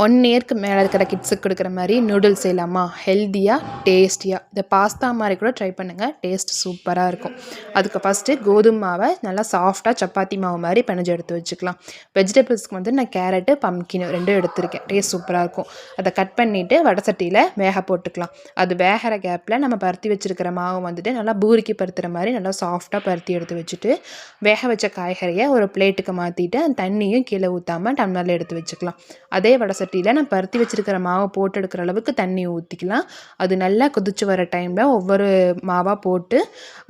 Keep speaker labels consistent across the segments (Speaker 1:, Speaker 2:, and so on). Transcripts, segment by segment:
Speaker 1: 1 இயர்க்கு மேலே இருக்கிற கிட்ஸுக்கு கொடுக்குற மாதிரி நூடுல்ஸ் செய்யலாமா? ஹெல்த்தியாக டேஸ்டியாக இந்த பாஸ்தா மாதிரி கூட ட்ரை பண்ணுங்கள். டேஸ்ட் சூப்பராக இருக்கும். அதுக்கு ஃபஸ்ட்டு கோதுமை மாவை நல்லா சாஃப்டாக சப்பாத்தி மாவு மாதிரி பிணைஞ்சு எடுத்து வச்சுக்கலாம். வெஜிடபிள்ஸ்க்கு வந்து நான் கேரட்டு பம்கின் 2 எடுத்திருக்கேன். டேஸ்ட் சூப்பராக இருக்கும். அதை கட் பண்ணிவிட்டு வடை சட்டியில் வேக போட்டுக்கலாம். அது வேகிற கேப்பில் நம்ம பருத்தி வச்சுருக்கிற மாவு வந்துட்டு நல்லா பூரிக்கு பருத்துற மாதிரி நல்லா சாஃப்டாக பருத்தி எடுத்து வச்சுட்டு வேக வச்ச காய்கறியை ஒரு பிளேட்டுக்கு மாற்றிட்டு அந்த தண்ணியும் கீழே ஊற்றாமல் டம்ளரில் எடுத்து வச்சுக்கலாம். அதே வடை சட்டியில் நான் பருத்தி வச்சுருக்கிற மாவை போட்டு எடுக்கிற அளவுக்கு தண்ணி ஊற்றிக்கலாம். அது நல்லா கொதிச்சு வர டைமில் ஒவ்வொரு மாவாக போட்டு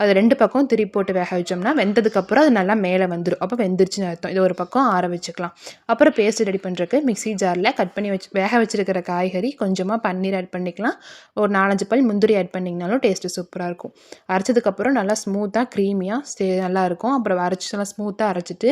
Speaker 1: அது 2 பக்கம் திருப்பி போட்டு வேக வச்சோம்னா வெந்ததுக்கப்புறம் அது நல்லா மேலே வந்துடும். அப்போ வெந்துருச்சுன்னு அர்த்தம். இது ஒரு பக்கம் ஆற வச்சுக்கலாம். அப்புறம் பேஸ்ட் ரெடி பண்ணுறதுக்கு மிக்ஸி ஜாரில் கட் பண்ணி வேக வச்சுருக்கிற காய்கறி கொஞ்சமாக பன்னீர் ஆட் பண்ணிக்கலாம். ஒரு 4-5 பல் முந்திரி ஆட் பண்ணிங்கனாலும் டேஸ்ட்டு சூப்பராக இருக்கும். அரைச்சதுக்கப்புறம் நல்லா ஸ்மூத்தாக க்ரீமியாக நல்லாயிருக்கும். அப்புறம் அரைச்சி நல்லா ஸ்மூத்தாக அரைச்சிட்டு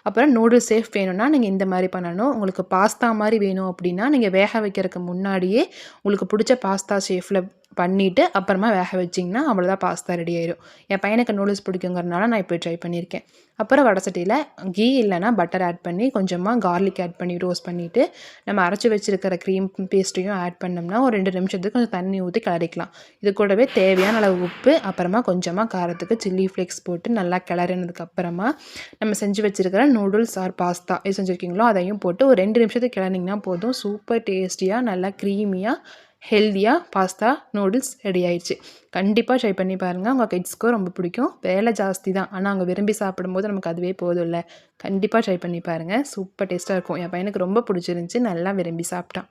Speaker 1: அப்புறம் நூடுல்ஸ் சேஃப் வேணும்னா நீங்கள் இந்த மாதிரி பண்ணணும். உங்களுக்கு பாஸ்தா மாதிரி வேணும் அப்படின்னா நீங்கள் வேக வைக்கிறதுக்கு முன்னாடியே உங்களுக்கு பிடிச்ச பாஸ்தா ஷேஃபில் பண்ணிவிட்டு அப்புறமா வேக வச்சிங்கன்னா அவ்வளோதான், பாஸ்தா ரெடி ஆயிடும். என் பையனுக்கு நூடுல்ஸ் பிடிக்குங்கிறனால நான் இப்போ ட்ரை பண்ணியிருக்கேன். அப்புறம் வடை சட்டியில் கீ இல்லைனா பட்டர் ஆட் பண்ணி கொஞ்சமாக கார்லிக் ஆட் பண்ணி ரோஸ்ட் பண்ணிவிட்டு நம்ம அரைச்சி வச்சுருக்கிற க்ரீம் பேஸ்ட்டையும் ஆட் பண்ணோம்னா ஒரு 2 நிமிஷத்துக்கு கொஞ்சம் தண்ணி ஊற்றி கிளறிக்கலாம். இது கூடவே தேவையான அளவு உப்பு, அப்புறமா கொஞ்சமாக காரத்துக்கு சில்லி ஃப்ளேக்ஸ் போட்டு நல்லா கிளறினதுக்கப்புறமா நம்ம செஞ்சு வச்சுருக்கிற நூடுல்ஸ் ஆர் பாஸ்தா எது செஞ்சுருக்கீங்களோ அதையும் போட்டு ஒரு 2 நிமிஷத்துக்கு கிளறினீங்கன்னா போதும். சூப்பர் டேஸ்டியாக நல்லா க்ரீமியாக ஹெல்த்தியாக பாஸ்தா நூடுல்ஸ் ரெடி ஆயிடுச்சு. கண்டிப்பாக ட்ரை பண்ணி பாருங்கள். உங்கள் கிட்ஸ்க்கும் ரொம்ப பிடிக்கும். வேலை ஜாஸ்தி தான், ஆனால் அவங்க விரும்பி சாப்பிடும்போது நமக்கு அதுவே போதும்ல. கண்டிப்பாக ட்ரை பண்ணி பாருங்கள். சூப்பர் டேஸ்ட்டாக இருக்கும். என் பையனுக்கு ரொம்ப பிடிச்சிருந்துச்சி, நல்லா விரும்பி சாப்பிட்டான்.